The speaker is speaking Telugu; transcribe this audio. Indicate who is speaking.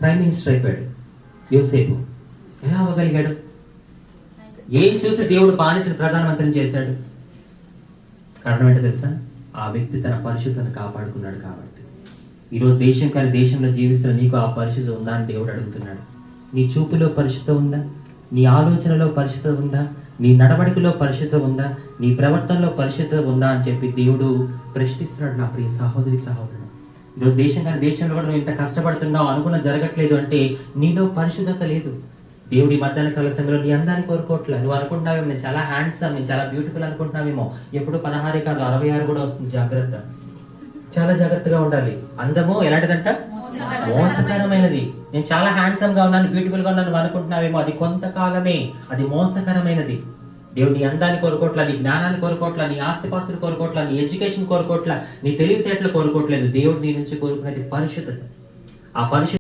Speaker 1: ప్రైమ్ మినిస్టర్ అయిపోయాడు యోసేపు. ఎలా అవ్వగలిగాడు? ఏం చూసి దేవుడు బానిసని ప్రధానమంత్రిని చేశాడు? కారణం ఏంటో తెలుసా? ఆ వ్యక్తి తన పరిశుద్ధతను కాపాడుకున్నాడు కాబట్టి. ఈరోజు దేశం కానీ దేశంలో జీవిస్తున్న నీకు ఆ పరిశుద్ధత ఉందా అని దేవుడు అడుగుతున్నాడు. నీ చూపులో పరిశుద్ధత ఉందా? నీ ఆలోచనలో పరిశుద్ధత ఉందా? నీ నడవడికలో పరిశుద్ధత ఉందా? నీ ప్రవర్తనలో పరిశుద్ధత ఉందా అని చెప్పి దేవుడు ప్రశ్నిస్తున్నాడు. నా ప్రియ సహోదరి సహోదరుడు, ఈరోజు దేశం కానీ దేశంలో కూడా నువ్వు ఇంత కష్టపడుతున్నావు, అనుకున్న జరగట్లేదు అంటే నీలో పరిశుద్ధత లేదు. దేవుడి మధ్యాహ్న కాల సమయంలో నీ అందాన్ని కోరుకోవట్లేదు. నువ్వు అనుకుంటున్నావేమో నేను చాలా హ్యాండ్సమ్, నేను చాలా బ్యూటిఫుల్ అనుకుంటున్నావేమో. ఎప్పుడు 16 కాదు 66 కూడా వస్తుంది. జాగ్రత్త, చాలా జాగ్రత్తగా ఉండాలి. అందము ఎలాంటిదంట? మోసకరమైనది. నేను చాలా హ్యాండ్సమ్ గా ఉన్నాను, బ్యూటిఫుల్ గా ఉన్నాను అనుకుంటున్నావేమో, అది కొంతకాలమే, అది మోసకరమైనది. దేవుడు నీ అందాన్ని కోరుకోవట్లా, నీ జ్ఞానాన్ని కోరుకోవట్లా, నీ ఆస్తిపాస్తులు కోరుకోవట్లా, నీ ఎడ్యుకేషన్ కోరుకోవట్లా, నీ తెలివితేటలు కోరుకోవట్లేదు. దేవుడు నీ నుంచి కోరుకునేది పరిశుద్ధత. ఆ పరిశుద్ధ